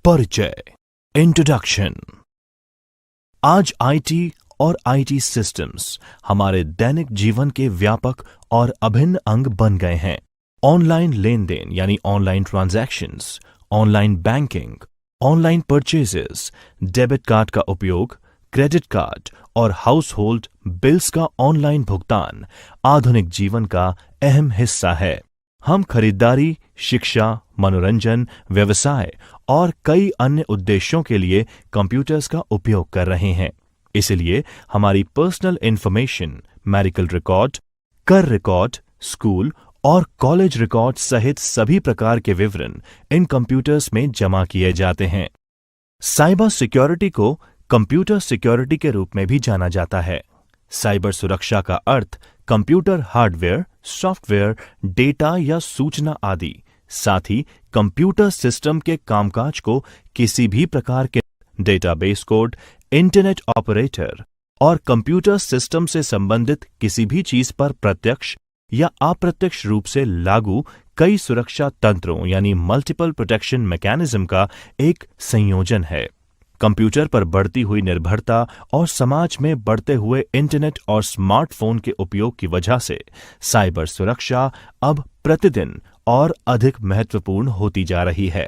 परिचय, इंट्रोडक्शन। आज आईटी और आईटी सिस्टम्स हमारे दैनिक जीवन के व्यापक और अभिन्न अंग बन गए हैं। ऑनलाइन लेन देन यानी online transactions, online banking, online purchases, debit card का उपयोग, क्रेडिट कार्ड और हाउस होल्ड बिल्स का ऑनलाइन भुगतान आधुनिक जीवन का अहम हिस्सा है। हम खरीदारी, शिक्षा, मनोरंजन, व्यवसाय और कई अन्य उद्देश्यों के लिए कंप्यूटर्स का उपयोग कर रहे हैं। इसलिए हमारी पर्सनल इंफॉर्मेशन, मेडिकल रिकॉर्ड, कर रिकॉर्ड, स्कूल और कॉलेज रिकॉर्ड सहित सभी प्रकार के विवरण इन कंप्यूटर्स में जमा किए जाते हैं। साइबर सिक्योरिटी को कंप्यूटर सिक्योरिटी के रूप में भी जाना जाता है। साइबर सुरक्षा का अर्थ कंप्यूटर हार्डवेयर, सॉफ्टवेयर, डेटा या सूचना आदि, साथ ही कंप्यूटर सिस्टम के कामकाज को किसी भी प्रकार के डेटाबेस कोड, इंटरनेट ऑपरेटर और कंप्यूटर सिस्टम से संबंधित किसी भी चीज पर प्रत्यक्ष या अप्रत्यक्ष रूप से लागू कई सुरक्षा तंत्रों यानी मल्टीपल प्रोटेक्शन मैकेनिज्म का एक संयोजन है। कंप्यूटर पर बढ़ती हुई निर्भरता और समाज में बढ़ते हुए इंटरनेट और स्मार्टफोन के उपयोग की वजह से साइबर सुरक्षा अब प्रतिदिन और अधिक महत्वपूर्ण होती जा रही है।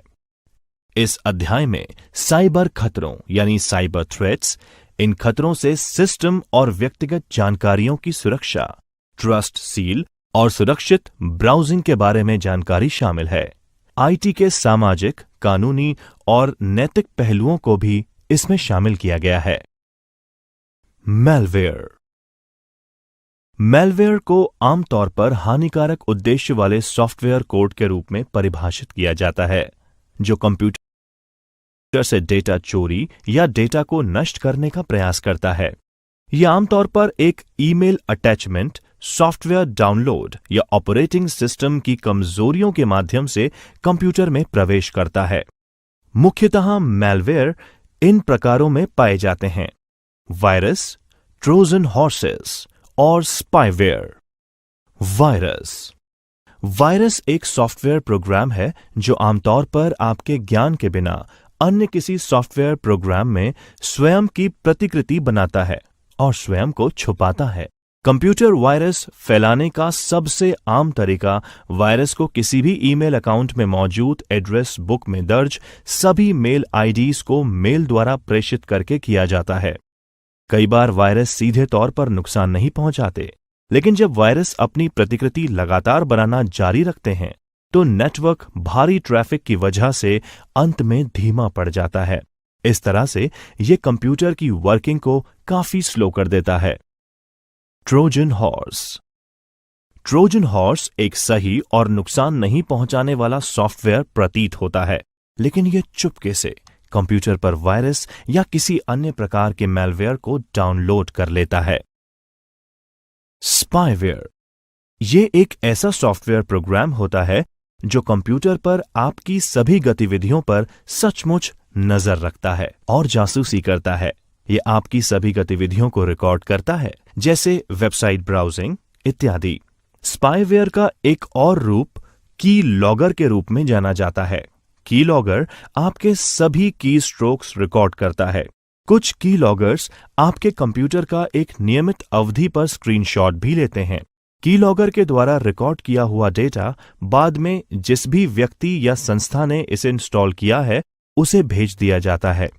इस अध्याय में साइबर खतरों यानी साइबर थ्रेट्स, इन खतरों से सिस्टम और व्यक्तिगत जानकारियों की सुरक्षा, ट्रस्ट सील और सुरक्षित ब्राउजिंग के बारे में जानकारी शामिल है। आईटी के सामाजिक, कानूनी और नैतिक पहलुओं को भी इसमें शामिल किया गया है। मैलवेयर। मैलवेयर को आमतौर पर हानिकारक उद्देश्य वाले सॉफ्टवेयर कोड के रूप में परिभाषित किया जाता है, जो कंप्यूटर से डेटा चोरी या डेटा को नष्ट करने का प्रयास करता है। यह आमतौर पर एक ईमेल अटैचमेंट, सॉफ्टवेयर डाउनलोड या ऑपरेटिंग सिस्टम की कमजोरियों के माध्यम से कंप्यूटर में प्रवेश करता है। मुख्यतः मैलवेयर इन प्रकारों में पाए जाते हैं: वायरस, ट्रोजन हॉर्सेस और स्पाईवेयर। वायरस एक सॉफ्टवेयर प्रोग्राम है जो आमतौर पर आपके ज्ञान के बिना अन्य किसी सॉफ्टवेयर प्रोग्राम में स्वयं की प्रतिकृति बनाता है और स्वयं को छुपाता है। कंप्यूटर वायरस फैलाने का सबसे आम तरीका वायरस को किसी भी ईमेल अकाउंट में मौजूद एड्रेस बुक में दर्ज सभी मेल आईडीज को मेल द्वारा प्रेषित करके किया जाता है। कई बार वायरस सीधे तौर पर नुकसान नहीं पहुंचाते, लेकिन जब वायरस अपनी प्रतिकृति लगातार बनाना जारी रखते हैं तो नेटवर्क भारी ट्रैफिक की वजह से अंत में धीमा पड़ जाता है। इस तरह से यह कंप्यूटर की वर्किंग को काफी स्लो कर देता है। ट्रोजन हॉर्स एक सही और नुकसान नहीं पहुंचाने वाला सॉफ्टवेयर प्रतीत होता है, लेकिन यह चुपके से कंप्यूटर पर वायरस या किसी अन्य प्रकार के मैलवेयर को डाउनलोड कर लेता है। स्पाईवेयर यह एक ऐसा सॉफ्टवेयर प्रोग्राम होता है जो कंप्यूटर पर आपकी सभी गतिविधियों पर सचमुच नजर रखता है और जासूसी करता है। यह आपकी सभी गतिविधियों को रिकॉर्ड करता है, जैसे वेबसाइट ब्राउजिंग इत्यादि। स्पाईवेयर का एक और रूप की लॉगर के रूप में जाना जाता है। की लॉगर आपके सभी की स्ट्रोक्स रिकॉर्ड करता है। कुछ की लॉगर्स आपके कंप्यूटर का एक नियमित अवधि पर स्क्रीनशॉट भी लेते हैं। की लॉगर के द्वारा रिकॉर्ड किया हुआ डेटा बाद में जिस भी व्यक्ति या संस्था ने इसे इंस्टॉल किया है उसे भेज दिया जाता है।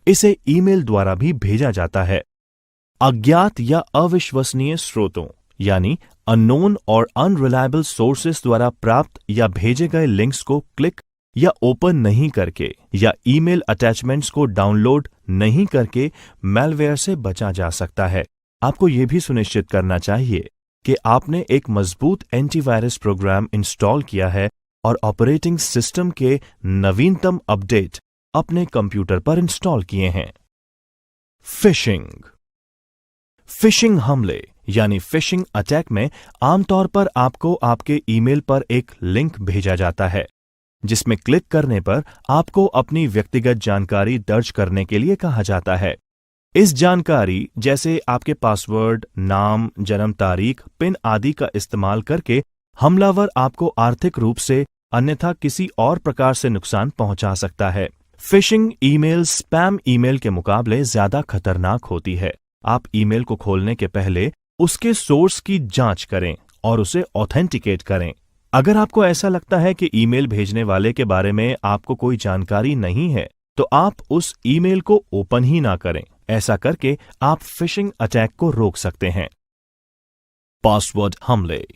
इसे ईमेल द्वारा भी भेजा जाता है। अज्ञात या अविश्वसनीय स्रोतों यानी अननोन और अनरिलायबल सोर्सेस द्वारा प्राप्त या भेजे गए लिंक्स को क्लिक या ओपन नहीं करके या ईमेल अटैचमेंट्स को डाउनलोड नहीं करके मैलवेयर से बचा जा सकता है। आपको यह भी सुनिश्चित करना चाहिए कि आपने एक मजबूत एंटीवायरस प्रोग्राम इंस्टॉल किया है और ऑपरेटिंग सिस्टम के नवीनतम अपडेट अपने कंप्यूटर पर इंस्टॉल किए हैं। फिशिंग हमले यानी फिशिंग अटैक में आमतौर पर आपको आपके ईमेल पर एक लिंक भेजा जाता है, जिसमें क्लिक करने पर आपको अपनी व्यक्तिगत जानकारी दर्ज करने के लिए कहा जाता है। इस जानकारी जैसे आपके पासवर्ड, नाम, जन्म तारीख, पिन आदि का इस्तेमाल करके हमलावर आपको आर्थिक रूप से अन्यथा किसी और प्रकार से नुकसान पहुंचा सकता है। फिशिंग ईमेल स्पैम ईमेल के मुकाबले ज्यादा खतरनाक होती है। आप ईमेल को खोलने के पहले उसके सोर्स की जांच करें और उसे ऑथेंटिकेट करें। अगर आपको ऐसा लगता है कि ईमेल भेजने वाले के बारे में आपको कोई जानकारी नहीं है, तो आप उस ईमेल को ओपन ही ना करें। ऐसा करके आप फिशिंग अटैक को रोक सकते हैं। पासवर्ड हमले,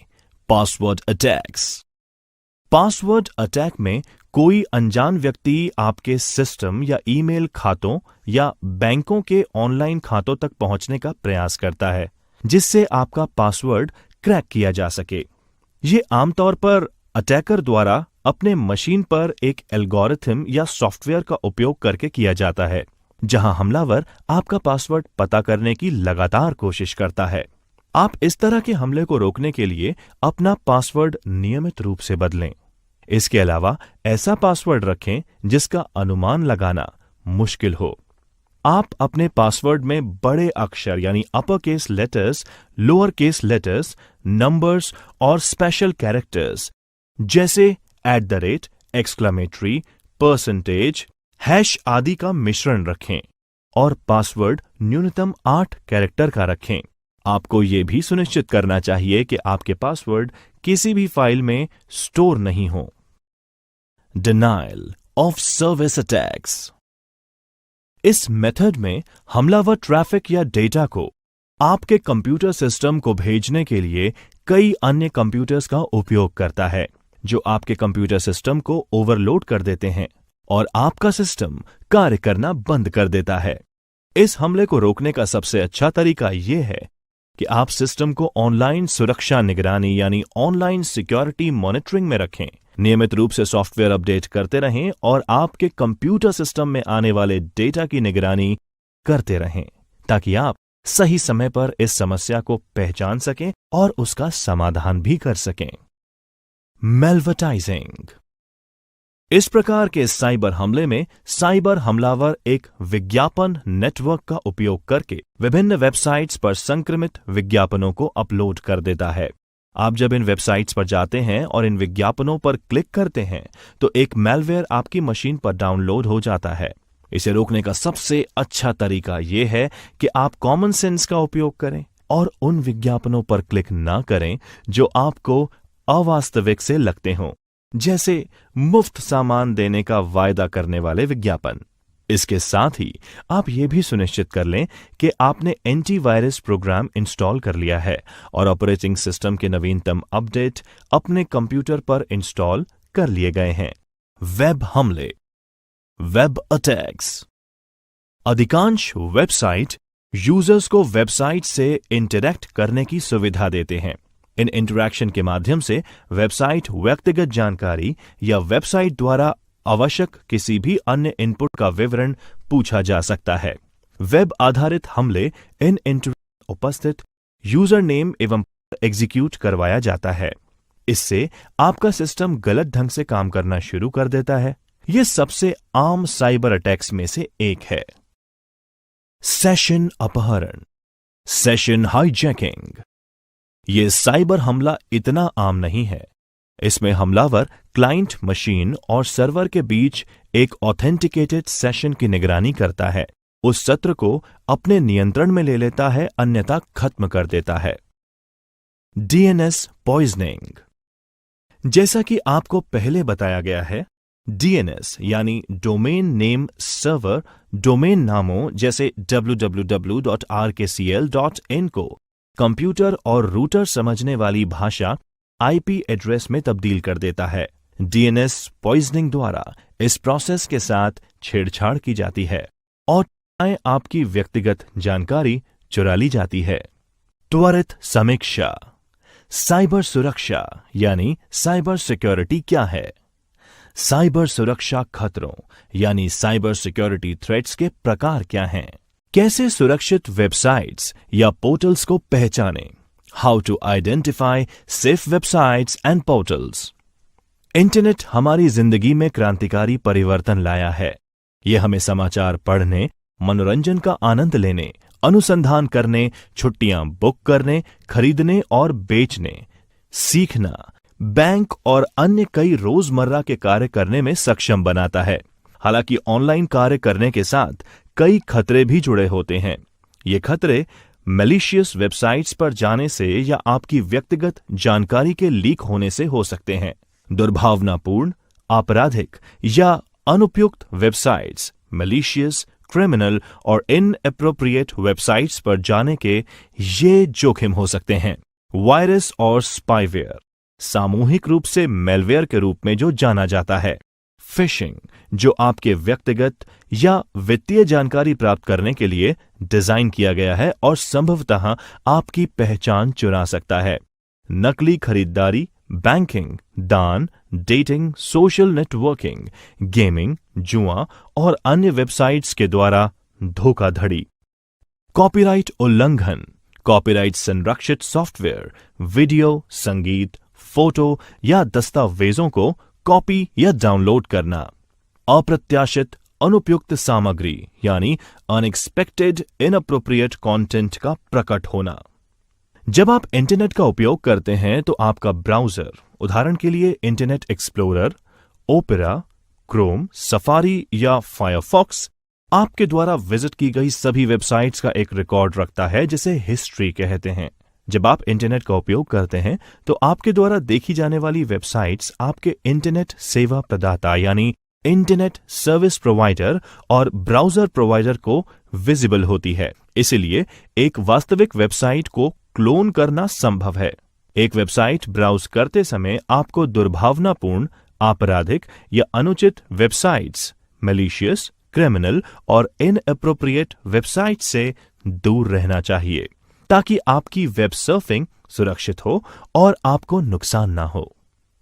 पासवर्ड अटैक्स। पासवर्ड अटैक में कोई अनजान व्यक्ति आपके सिस्टम या ईमेल खातों या बैंकों के ऑनलाइन खातों तक पहुंचने का प्रयास करता है, जिससे आपका पासवर्ड क्रैक किया जा सके। ये आमतौर पर अटैकर द्वारा अपने मशीन पर एक एल्गोरिथम या सॉफ्टवेयर का उपयोग करके किया जाता है, जहां हमलावर आपका पासवर्ड पता करने की लगातार कोशिश करता है। आप इस तरह के हमले को रोकने के लिए अपना पासवर्ड नियमित रूप से बदलें। इसके अलावा ऐसा पासवर्ड रखें जिसका अनुमान लगाना मुश्किल हो। आप अपने पासवर्ड में बड़े अक्षर यानी upper case letters, lower case letters, numbers और स्पेशल कैरेक्टर्स जैसे @ एक्सक्लेमेटरी, परसेंटेज, हैश आदि का मिश्रण रखें और पासवर्ड न्यूनतम 8 कैरेक्टर का रखें। आपको यह भी सुनिश्चित करना चाहिए कि आपके पासवर्ड किसी भी फाइल में स्टोर नहीं हो। Denial of service attacks. इस मेथड में हमलावर ट्रैफिक या डेटा को आपके कंप्यूटर सिस्टम को भेजने के लिए कई अन्य कंप्यूटर्स का उपयोग करता है, जो आपके कंप्यूटर सिस्टम को ओवरलोड कर देते हैं और आपका सिस्टम कार्य करना बंद कर देता है। इस हमले को रोकने का सबसे अच्छा तरीका यह है कि आप सिस्टम को ऑनलाइन सुरक्षा निगरानी यानी ऑनलाइन सिक्योरिटी मॉनिटरिंग में रखें। नियमित रूप से सॉफ्टवेयर अपडेट करते रहें और आपके कंप्यूटर सिस्टम में आने वाले डेटा की निगरानी करते रहें, ताकि आप सही समय पर इस समस्या को पहचान सकें और उसका समाधान भी कर सकें। मेलवर्टाइजिंग। इस प्रकार के साइबर हमले में साइबर हमलावर एक विज्ञापन नेटवर्क का उपयोग करके विभिन्न वेबसाइट्स पर संक्रमित विज्ञापनों को अपलोड कर देता है। आप जब इन वेबसाइट्स पर जाते हैं और इन विज्ञापनों पर क्लिक करते हैं, तो एक मैलवेयर आपकी मशीन पर डाउनलोड हो जाता है। इसे रोकने का सबसे अच्छा तरीका यह है कि आप कॉमन सेंस का उपयोग करें और उन विज्ञापनों पर क्लिक ना करें जो आपको अवास्तविक से लगते हों, जैसे मुफ्त सामान देने का वायदा करने वाले विज्ञापन। इसके साथ ही आप यह भी सुनिश्चित कर लें कि आपने एंटीवायरस प्रोग्राम इंस्टॉल कर लिया है और ऑपरेटिंग सिस्टम के नवीनतम अपडेट अपने कंप्यूटर पर इंस्टॉल कर लिए गए हैं। वेब हमले, वेब अटैक्स। अधिकांश वेबसाइट यूजर्स को वेबसाइट से इंटरैक्ट करने की सुविधा देते हैं। इन इंटरैक्शन के माध्यम से वेबसाइट व्यक्तिगत जानकारी या वेबसाइट द्वारा आवश्यक किसी भी अन्य इनपुट का विवरण पूछा जा सकता है। वेब आधारित हमले इन इंटरैक्शन उपस्थित यूजर नेम एवं एग्जीक्यूट करवाया जाता है। इससे आपका सिस्टम गलत ढंग से काम करना शुरू कर देता है। यह सबसे आम साइबर अटैक्स में से एक है। सेशन अपहरण, सेशन हाईजैकिंग। यह साइबर हमला इतना आम नहीं है। इसमें हमलावर क्लाइंट मशीन और सर्वर के बीच एक ऑथेंटिकेटेड सेशन की निगरानी करता है, उस सत्र को अपने नियंत्रण में ले लेता है, अन्यथा खत्म कर देता है। DNS poisoning. जैसा कि आपको पहले बताया गया है, डीएनएस यानी डोमेन नेम सर्वर डोमेन नामों जैसे www.rkcl.in को कंप्यूटर और रूटर समझने वाली भाषा आईपी एड्रेस में तब्दील कर देता है। डीएनएस पॉइजनिंग द्वारा इस प्रोसेस के साथ छेड़छाड़ की जाती है और आपकी व्यक्तिगत जानकारी चुरा ली जाती है। त्वरित समीक्षा। साइबर सुरक्षा यानी साइबर सिक्योरिटी क्या है? साइबर सुरक्षा खतरों यानी साइबर सिक्योरिटी थ्रेट्स के प्रकार क्या हैं? कैसे सुरक्षित वेबसाइट्स या पोर्टल्स को पहचानें? How to identify safe websites and portals. Internet हमारी जिंदगी में क्रांतिकारी परिवर्तन लाया है। यह हमें समाचार पढ़ने, मनोरंजन का आनंद लेने, अनुसंधान करने, छुट्टियां बुक करने, खरीदने और बेचने, सीखना, बैंक और अन्य कई रोजमर्रा के कार्य करने में सक्षम बनाता है। हालांकि ऑनलाइन कार्य करने के साथ कई खतरे भी जुड़े होते हैं। ये खतरे मैलिशियस वेबसाइट्स पर जाने से या आपकी व्यक्तिगत जानकारी के लीक होने से हो सकते हैं। दुर्भावनापूर्ण, आपराधिक या अनुपयुक्त वेबसाइट्स, मैलिशियस, क्रिमिनल और इनएप्रोप्रिएट वेबसाइट्स पर जाने के ये जोखिम हो सकते हैं। वायरस और स्पाईवेयर, सामूहिक रूप से मेलवेयर के रूप में जो जाना जाता है। फिशिंग, जो आपके व्यक्तिगत या वित्तीय जानकारी प्राप्त करने के लिए डिजाइन किया गया है और संभवतः आपकी पहचान चुरा सकता है। नकली खरीदारी, बैंकिंग, दान, डेटिंग, सोशल नेटवर्किंग, गेमिंग, जुआ और अन्य वेबसाइट्स के द्वारा धोखाधड़ी। कॉपीराइट उल्लंघन, कॉपीराइट संरक्षित सॉफ्टवेयर, वीडियो, संगीत, फोटो या दस्तावेजों को कॉपी या डाउनलोड करना। अप्रत्याशित, अनुपयुक्त सामग्री यानी अनएक्सपेक्टेड इनअप्रोप्रिएट कंटेंट का प्रकट होना। जब आप इंटरनेट का उपयोग करते हैं तो आपका ब्राउजर, उदाहरण के लिए internet explorer, opera, Chrome, safari या फायरफॉक्स, आपके द्वारा विजिट की गई सभी वेबसाइट्स का एक रिकॉर्ड रखता है जिसे हिस्ट्री कहते हैं। जब आप इंटरनेट का उपयोग करते हैं तो आपके द्वारा देखी जाने वाली वेबसाइट्स आपके इंटरनेट सेवा प्रदाता यानी इंटरनेट सर्विस प्रोवाइडर और ब्राउजर प्रोवाइडर को विजिबल होती है। इसलिए एक वास्तविक वेबसाइट को क्लोन करना संभव है। एक वेबसाइट ब्राउज करते समय आपको दुर्भावनापूर्ण, आपराधिक या अनुचित वेबसाइट्स, मैलिशियस, क्रिमिनल और इनएप्रोप्रिएट वेबसाइट से दूर रहना चाहिए ताकि आपकी वेब सर्फिंग सुरक्षित हो और आपको नुकसान ना हो।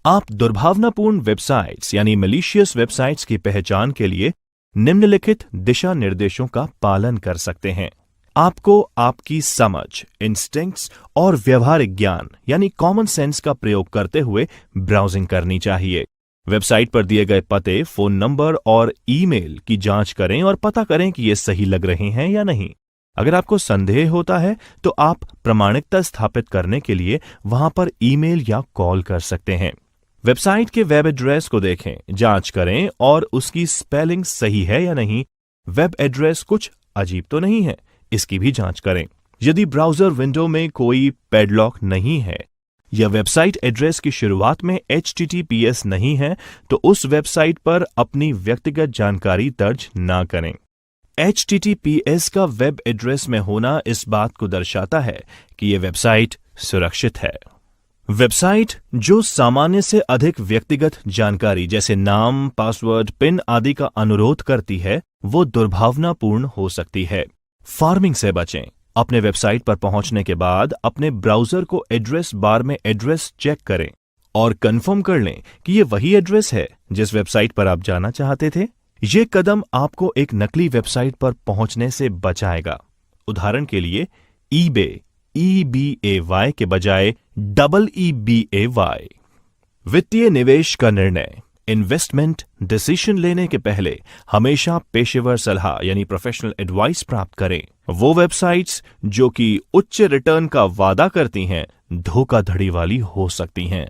आप दुर्भावनापूर्ण वेबसाइट्स यानी मैलिशियस वेबसाइट्स की पहचान के लिए निम्नलिखित दिशा निर्देशों का पालन कर सकते हैं। आपको आपकी समझ, इंस्टिंक्ट्स और व्यवहारिक ज्ञान यानी कॉमन सेंस का प्रयोग करते हुए ब्राउजिंग करनी चाहिए। वेबसाइट पर दिए गए पते, फोन नंबर और ईमेल की जांच करें और पता करें कि ये सही लग रहे हैं या नहीं। अगर आपको संदेह होता है तो आप प्रामाणिकता स्थापित करने के लिए वहां पर ईमेल या कॉल कर सकते हैं। वेबसाइट के वेब एड्रेस को देखें, जांच करें और उसकी स्पेलिंग सही है या नहीं। वेब एड्रेस कुछ अजीब तो नहीं है, इसकी भी जांच करें। यदि ब्राउजर विंडो में कोई पैडलॉक नहीं है या वेबसाइट एड्रेस की शुरुआत में HTTPS नहीं है तो उस वेबसाइट पर अपनी व्यक्तिगत जानकारी दर्ज ना करें। HTTPS का वेब एड्रेस में होना इस बात को दर्शाता है कि यह वेबसाइट सुरक्षित है। वेबसाइट जो सामान्य से अधिक व्यक्तिगत जानकारी जैसे नाम, पासवर्ड, पिन आदि का अनुरोध करती है वो दुर्भावनापूर्ण हो सकती है। फार्मिंग से बचें। अपने वेबसाइट पर पहुंचने के बाद अपने ब्राउजर को एड्रेस बार में एड्रेस चेक करें और कंफर्म कर लें कि ये वही एड्रेस है जिस वेबसाइट पर आप जाना चाहते थे। ये कदम आपको एक नकली वेबसाइट पर पहुंचने से बचाएगा। उदाहरण के लिए eBay, EBAY के बजाय EEBAY। वित्तीय निवेश का निर्णय, इन्वेस्टमेंट डिसीजन लेने के पहले हमेशा पेशेवर सलाह यानी प्रोफेशनल एडवाइस प्राप्त करें। वो वेबसाइट्स जो कि उच्च रिटर्न का वादा करती हैं धोखाधड़ी वाली हो सकती हैं।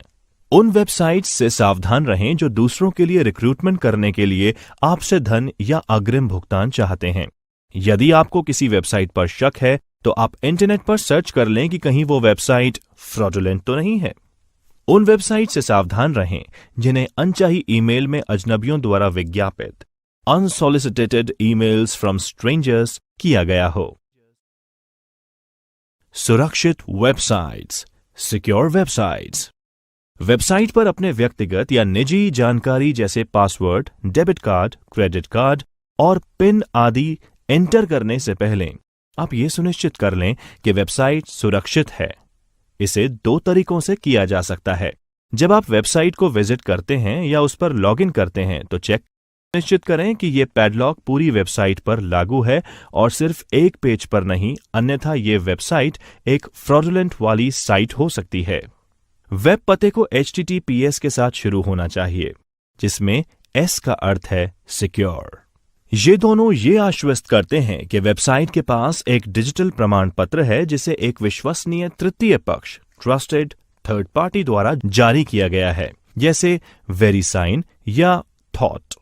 उन वेबसाइट्स से सावधान रहें जो दूसरों के लिए रिक्रूटमेंट करने के लिए आपसे धन या अग्रिम भुगतान चाहते हैं। यदि आपको किसी वेबसाइट पर शक है तो आप इंटरनेट पर सर्च कर लें कि कहीं वो वेबसाइट फ्रॉडुलेंट तो नहीं है। उन वेबसाइट से सावधान रहें जिन्हें अनचाही ईमेल में अजनबियों द्वारा विज्ञापित अनसॉलिसिटेटेड ईमेल्स फ्रॉम स्ट्रेंजर्स किया गया हो। सुरक्षित वेबसाइट्स, सिक्योर वेबसाइट्स। वेबसाइट पर अपने व्यक्तिगत या निजी जानकारी जैसे password, debit card, credit card और पिन आदि एंटर करने से पहले आप ये सुनिश्चित कर लें कि वेबसाइट सुरक्षित है। इसे 2 तरीकों से किया जा सकता है। जब आप वेबसाइट को विजिट करते हैं या उस पर लॉगिन करते हैं तो निश्चित करें कि ये पैडलॉक पूरी वेबसाइट पर लागू है और सिर्फ एक पेज पर नहीं, अन्यथा ये वेबसाइट एक फ्रॉडुलेंट वाली साइट हो सकती है। वेब पते को HTTPS के साथ शुरू होना चाहिए जिसमें S का अर्थ है सिक्योर। ये दोनों ये आश्वस्त करते हैं कि वेबसाइट के पास एक डिजिटल प्रमाण पत्र है जिसे एक विश्वसनीय तृतीय पक्ष ट्रस्टेड थर्ड पार्टी द्वारा जारी किया गया है, जैसे वेरीसाइन या थॉट।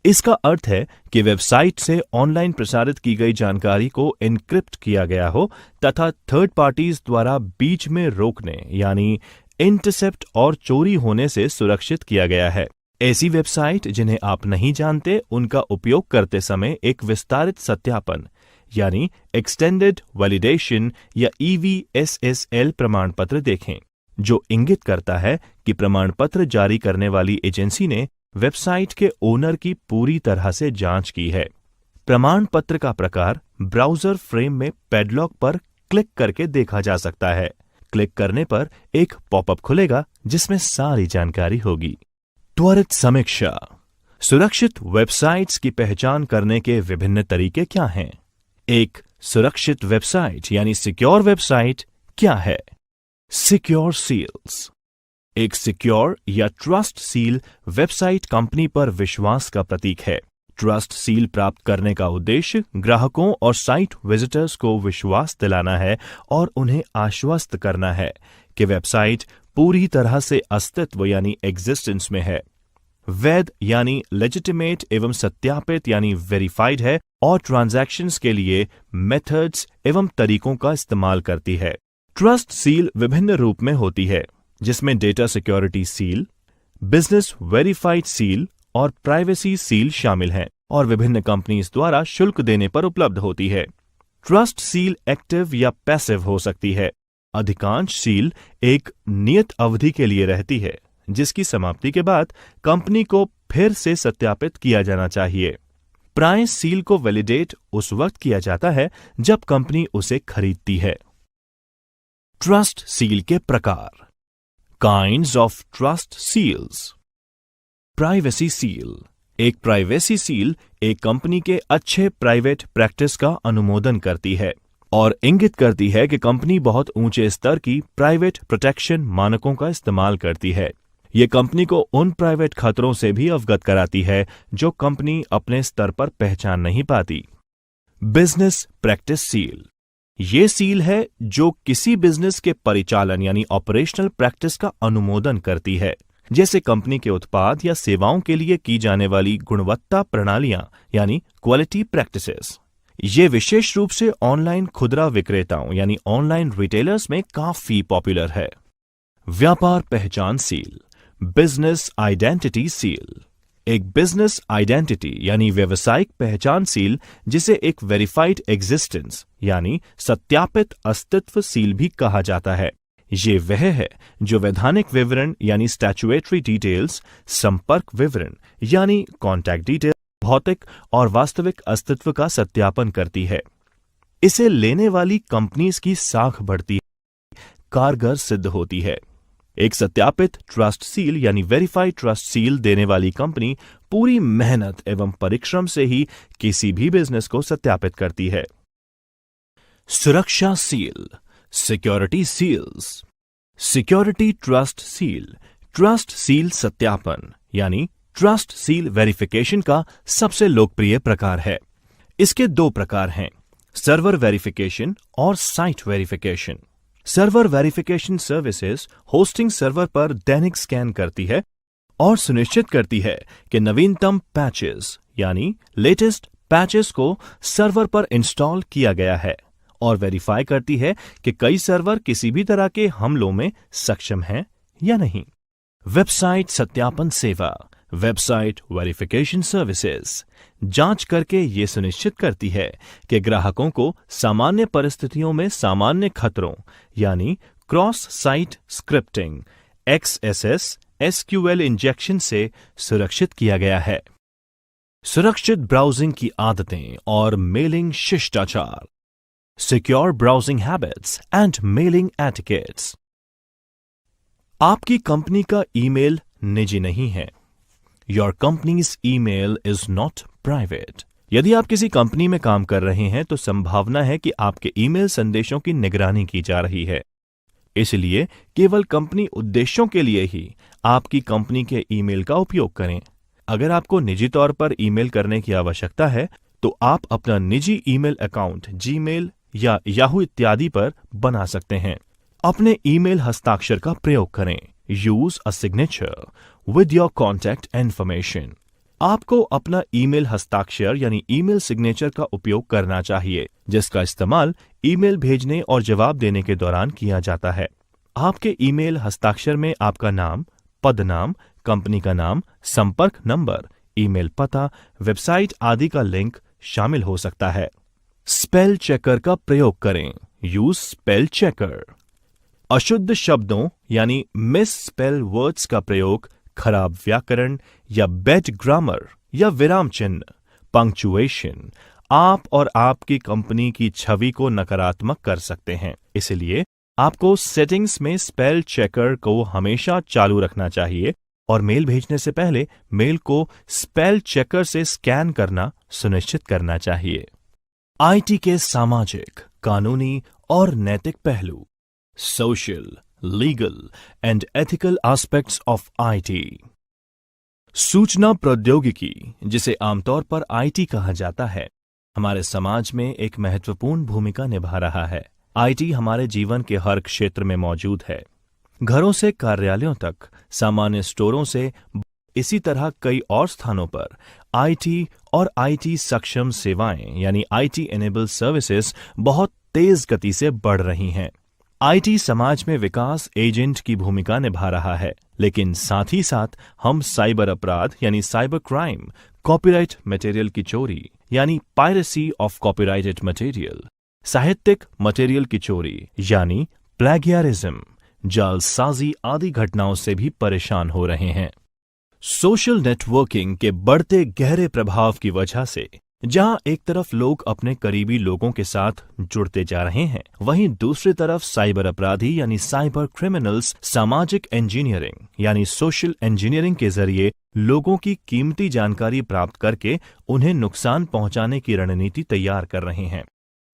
इसका अर्थ है कि वेबसाइट से ऑनलाइन प्रसारित की गई जानकारी को एन्क्रिप्ट किया गया हो तथा थर्ड पार्टीज द्वारा बीच में रोकने यानी इंटरसेप्ट और चोरी होने से सुरक्षित किया गया है। ऐसी वेबसाइट जिन्हें आप नहीं जानते, उनका उपयोग करते समय एक विस्तारित सत्यापन यानी एक्सटेंडेड वैलिडेशन या EVSSL प्रमाण पत्र देखें, जो इंगित करता है कि प्रमाण पत्र जारी करने वाली एजेंसी ने वेबसाइट के ओनर की पूरी तरह से जांच की है। प्रमाण पत्र का प्रकार ब्राउजर फ्रेम में पैडलॉक पर क्लिक करके देखा जा सकता है। क्लिक करने पर एक पॉपअप खुलेगा जिसमें सारी जानकारी होगी। त्वरित समीक्षा। सुरक्षित वेबसाइट्स की पहचान करने के विभिन्न तरीके क्या हैं? एक सुरक्षित वेबसाइट यानी सिक्योर वेबसाइट क्या है? Secure seals. एक सिक्योर या ट्रस्ट सील वेबसाइट कंपनी पर विश्वास का प्रतीक है। ट्रस्ट सील प्राप्त करने का उद्देश्य ग्राहकों और साइट विजिटर्स को विश्वास दिलाना है और उन्हें आश्वस्त करना है कि वेबसाइट पूरी तरह से अस्तित्व यानी एग्जिस्टेंस में है, वैध यानी लेजिटिमेट एवं सत्यापित यानी वेरीफाइड है और ट्रांजैक्शंस के लिए मेथड्स एवं तरीकों का इस्तेमाल करती है। ट्रस्ट सील विभिन्न रूप में होती है, जिसमें data security seal, business verified seal और प्राइवेसी सील शामिल हैं और विभिन्न कंपनीज द्वारा शुल्क देने पर उपलब्ध होती है। ट्रस्ट सील एक्टिव या पैसिव हो सकती है। अधिकांश सील एक नियत अवधि के लिए रहती है, जिसकी समाप्ति के बाद कंपनी को फिर से सत्यापित किया जाना चाहिए। प्राइस सील को वैलिडेट उस वक्त किया जाता है जब कंपनी उसे खरीदती है। ट्रस्ट सील के प्रकार। Kinds of trust seals. Privacy seal. एक प्राइवेसी सील एक कंपनी के अच्छे प्राइवेट प्रैक्टिस का अनुमोदन करती है और इंगित करती है कि कंपनी बहुत ऊंचे स्तर की प्राइवेट प्रोटेक्शन मानकों का इस्तेमाल करती है। ये कंपनी को उन प्राइवेट खतरों से भी अवगत कराती है जो कंपनी अपने स्तर पर पहचान नहीं पाती। Business practice seal. ये सील है जो किसी बिजनेस के परिचालन यानी ऑपरेशनल प्रैक्टिस का अनुमोदन करती है, जैसे कंपनी के उत्पाद या सेवाओं के लिए की जाने वाली गुणवत्ता प्रणालियां यानी क्वालिटी प्रैक्टिसेस। ये विशेष रूप से ऑनलाइन खुदरा विक्रेताओं यानी ऑनलाइन रिटेलर्स में काफी पॉपुलर है। व्यापार पहचान सील। Business identity seal. एक बिजनेस आइडेंटिटी यानी व्यावसायिक पहचान सील, जिसे एक वेरीफाइड एग्जिस्टेंस यानी सत्यापित अस्तित्व सील भी कहा जाता है। ये वह है जो वैधानिक विवरण यानी स्टैट्यूटरी डिटेल्स, संपर्क विवरण यानी कॉन्टैक्ट डिटेल, भौतिक और वास्तविक अस्तित्व का सत्यापन करती है। इसे लेने वाली कंपनीज की साख बढ़ती है, कारगर सिद्ध होती है। एक सत्यापित ट्रस्ट सील यानी वेरीफाइड ट्रस्ट सील देने वाली कंपनी पूरी मेहनत एवं परिश्रम से ही किसी भी बिजनेस को सत्यापित करती है। सुरक्षा सील। Security seals. Security trust seal. Trust seal सत्यापन यानी ट्रस्ट सील वेरिफिकेशन का सबसे लोकप्रिय प्रकार है। इसके दो प्रकार हैं, सर्वर वेरिफिकेशन और site verification. Server verification services hosting server पर दैनिक स्कैन करती है और सुनिश्चित करती है कि नवीनतम पैचेस यानी लेटेस्ट पैचेस को सर्वर पर इंस्टॉल किया गया है और वेरीफाई करती है कि कई सर्वर किसी भी तरह के हमलों में सक्षम हैं या नहीं। वेबसाइट सत्यापन सेवा। वेबसाइट वेरिफिकेशन सर्विसेज जांच करके ये सुनिश्चित करती है कि ग्राहकों को सामान्य परिस्थितियों में सामान्य खतरों यानी cross site scripting, XSS, SQL injection से सुरक्षित किया गया है। सुरक्षित ब्राउजिंग की आदतें और मेलिंग शिष्टाचार। Secure browsing habits and mailing etiquettes. आपकी कंपनी का ईमेल निजी नहीं है। Your company's email is not private. यदि आप किसी कंपनी में काम कर रहे हैं तो संभावना है कि आपके ईमेल संदेशों की निगरानी की जा रही है। इसलिए केवल कंपनी उद्देश्यों के लिए ही आपकी कंपनी के ईमेल का उपयोग करें। अगर आपको निजी तौर पर ईमेल करने की आवश्यकता है तो आप अपना निजी ईमेल अकाउंट जीमेल या याहू इत्यादि पर बना सकते हैं। अपने ईमेल हस्ताक्षर का प्रयोग करें। Use a signature with your contact information. आपको अपना ईमेल हस्ताक्षर यानी ईमेल सिग्नेचर का उपयोग करना चाहिए, जिसका इस्तेमाल ईमेल भेजने और जवाब देने के दौरान किया जाता है। आपके ईमेल हस्ताक्षर में आपका नाम, पदनाम, कंपनी का नाम, संपर्क नंबर, ईमेल पता, वेबसाइट आदि का लिंक शामिल हो सकता है। स्पेल चेकर का प्रयोग करें। Use spell checker. अशुद्ध शब्दों यानी मिस स्पेल वर्ड्स का प्रयोग खराब व्याकरण या बैड ग्रामर या विराम चिन्ह, पंक्चुएशन आप और आपकी कंपनी की छवि को नकारात्मक कर सकते हैं। इसलिए आपको सेटिंग्स में स्पेल चेकर को हमेशा चालू रखना चाहिए और मेल भेजने से पहले मेल को स्पेल चेकर से स्कैन करना सुनिश्चित करना चाहिए। आईटी के सामाजिक, कानूनी और नैतिक पहलू। Social, legal and ethical aspects of IT. सूचना प्रौद्योगिकी, जिसे आमतौर पर आईटी कहा जाता है, हमारे समाज में एक महत्वपूर्ण भूमिका निभा रहा है। आईटी हमारे जीवन के हर क्षेत्र में मौजूद है, घरों से कार्यालयों तक, सामान्य स्टोरों से इसी तरह कई और स्थानों पर आईटी और आईटी सक्षम सेवाएं यानी आईटी एनेबल सर्विसेज बहुत तेज गति से बढ़ रही हैं। आईटी समाज में विकास एजेंट की भूमिका निभा रहा है, लेकिन साथ ही साथ हम साइबर अपराध यानी साइबर क्राइम, कॉपीराइट मटेरियल की चोरी यानी पायरेसी ऑफ कॉपीराइटेड मटेरियल, साहित्यिक मटेरियल की चोरी यानी प्लेगियरिज्म, जालसाजी आदि घटनाओं से भी परेशान हो रहे हैं। सोशल नेटवर्किंग के बढ़ते गहरे प्रभाव की वजह से जहां एक तरफ लोग अपने करीबी लोगों के साथ जुड़ते जा रहे हैं, वहीं दूसरी तरफ साइबर अपराधी यानी साइबर क्रिमिनल्स सामाजिक इंजीनियरिंग यानी सोशल इंजीनियरिंग के जरिए लोगों की कीमती जानकारी प्राप्त करके उन्हें नुकसान पहुंचाने की रणनीति तैयार कर रहे हैं।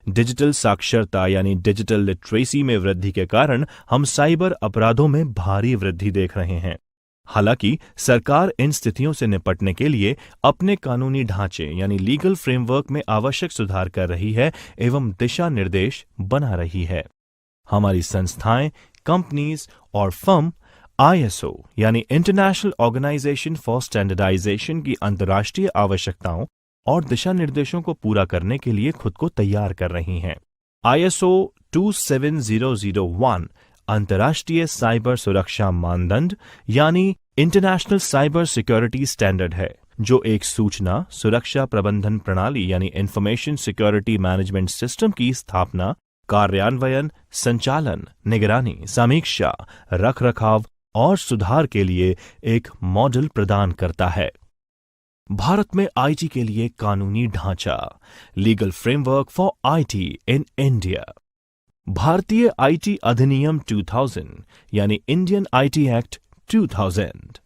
डिजिटल साक्षरता यानी डिजिटल लिटरेसी में वृद्धि के कारण हम साइबर अपराधों में भारी वृद्धि देख रहे हैं। हालांकि सरकार इन स्थितियों से निपटने के लिए अपने कानूनी ढांचे यानी लीगल फ्रेमवर्क में आवश्यक सुधार कर रही है एवं दिशा निर्देश बना रही है। हमारी संस्थाएं, कंपनीज और फर्म आईएसओ यानी इंटरनेशनल ऑर्गेनाइजेशन फॉर स्टैंडर्डाइजेशन की अंतर्राष्ट्रीय आवश्यकताओं और दिशा निर्देशों को पूरा करने के लिए खुद को तैयार कर रही हैं। आईएसओ 27001 अंतर्राष्ट्रीय साइबर सुरक्षा मानदंड यानी इंटरनेशनल साइबर सिक्योरिटी स्टैंडर्ड है, जो एक सूचना सुरक्षा प्रबंधन प्रणाली यानी इंफॉर्मेशन सिक्योरिटी मैनेजमेंट सिस्टम की स्थापना, कार्यान्वयन, संचालन, निगरानी, समीक्षा, रखरखाव और सुधार के लिए एक मॉडल प्रदान करता है। भारत में आईटी के लिए कानूनी ढांचा, legal framework for IT in India. भारतीय आईटी अधिनियम 2000 यानी इंडियन आईटी एक्ट 2000।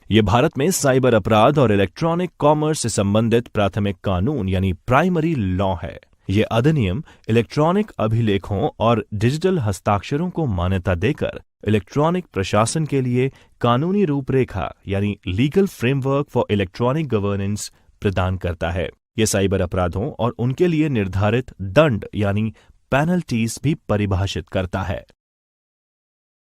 ये भारत में साइबर अपराध और इलेक्ट्रॉनिक कॉमर्स से संबंधित प्राथमिक कानून यानी प्राइमरी लॉ है। ये अधिनियम इलेक्ट्रॉनिक अभिलेखों और डिजिटल हस्ताक्षरों को मान्यता देकर इलेक्ट्रॉनिक प्रशासन के लिए कानूनी रूपरेखा यानी legal framework for electronic governance प्रदान करता है। यह साइबर अपराधों और उनके लिए निर्धारित दंड यानी पेनल्टीज भी परिभाषित करता है।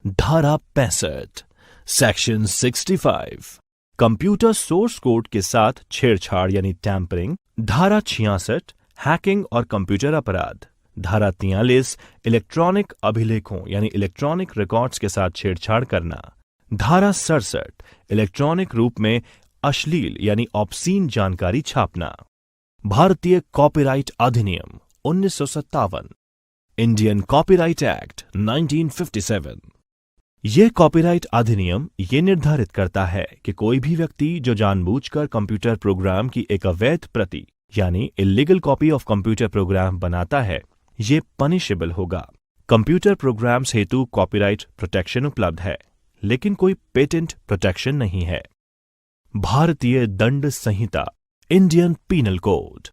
धारा 65 सेक्शन 65 कंप्यूटर सोर्स कोड के साथ छेड़छाड़ यानी टैंपरिंग। धारा 66 हैकिंग और कंप्यूटर अपराध। धारा 43 इलेक्ट्रॉनिक अभिलेखों यानी इलेक्ट्रॉनिक रिकॉर्ड्स के साथ छेड़छाड़ करना। धारा 67 इलेक्ट्रॉनिक रूप में अश्लील यानी ऑब्सीन जानकारी छापना। भारतीय कॉपीराइट अधिनियम 1957, इंडियन कॉपीराइट एक्ट 1957। यह कॉपीराइट अधिनियम ये निर्धारित करता है कि कोई भी व्यक्ति जो जानबूझकर कंप्यूटर प्रोग्राम की एक अवैध प्रति यानी illegal copy of computer program बनाता है, ये पनिशेबल होगा। कंप्यूटर प्रोग्राम्स हेतु कॉपीराइट प्रोटेक्शन उपलब्ध है, लेकिन कोई पेटेंट प्रोटेक्शन नहीं है। भारतीय दंड संहिता इंडियन पीनल कोड।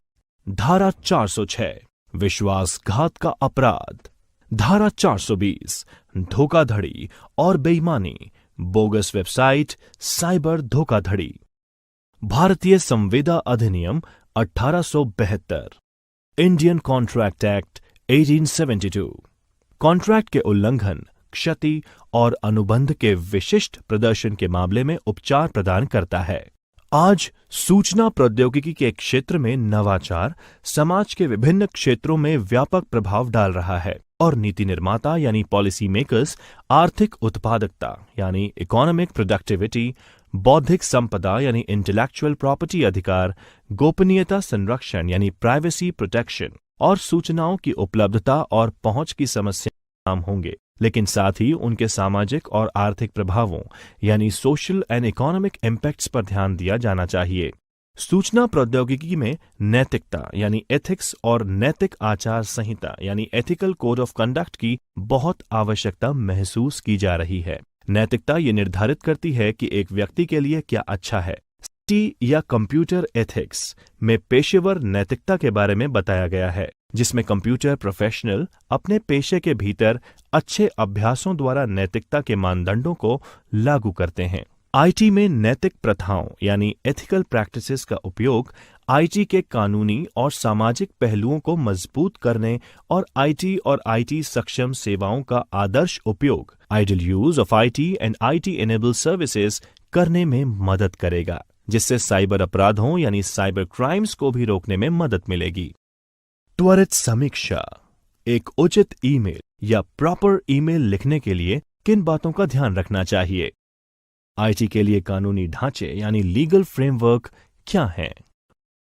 धारा 406 विश्वासघात का अपराध। धारा 420 धोखाधड़ी और बेईमानी, बोगस वेबसाइट, साइबर धोखाधड़ी। भारतीय संविदा अधिनियम 1872, इंडियन कॉन्ट्रैक्ट एक्ट 1872 कॉन्ट्रैक्ट के उल्लंघन, क्षति और अनुबंध के विशिष्ट प्रदर्शन के मामले में उपचार प्रदान करता है। आज सूचना प्रौद्योगिकी के क्षेत्र में नवाचार समाज के विभिन्न क्षेत्रों में व्यापक प्रभाव डाल रहा है और नीति निर्माता यानी पॉलिसी मेकर्स आर्थिक उत्पादकता यानी इकोनॉमिक प्रोडक्टिविटी, बौद्धिक संपदा यानी इंटेलेक्चुअल प्रॉपर्टी अधिकार, गोपनीयता संरक्षण यानी प्राइवेसी प्रोटेक्शन और सूचनाओं की उपलब्धता और पहुंच की समस्या काम होंगे, लेकिन साथ ही उनके सामाजिक और आर्थिक प्रभावों यानी सोशल एंड इकोनॉमिक इम्पैक्ट्स पर ध्यान दिया जाना चाहिए। सूचना प्रौद्योगिकी में नैतिकता यानी एथिक्स और नैतिक आचार संहिता यानी एथिकल कोड ऑफ कंडक्ट की बहुत आवश्यकता महसूस की जा रही है। नैतिकता ये निर्धारित करती है कि एक व्यक्ति के लिए क्या अच्छा है। टी या कंप्यूटर एथिक्स में पेशेवर नैतिकता के बारे में बताया गया है, जिसमें कंप्यूटर प्रोफेशनल अपने पेशे के भीतर अच्छे अभ्यासों द्वारा नैतिकता के मानदंडों को लागू करते हैं। आईटी में नैतिक प्रथाओं यानी एथिकल प्रैक्टिसेस का उपयोग आईटी के कानूनी और सामाजिक पहलुओं को मजबूत करने और आईटी और आईटी सक्षम सेवाओं का आदर्श उपयोग ideal use of IT and IT enable services करने में मदद करेगा, जिससे साइबर अपराधों यानी साइबर क्राइम्स को भी रोकने में मदद मिलेगी। त्वरित समीक्षा। एक उचित ईमेल या प्रॉपर ईमेल लिखने के लिए किन बातों का ध्यान रखना चाहिए? आईटी के लिए कानूनी ढांचे यानी लीगल फ्रेमवर्क क्या हैं?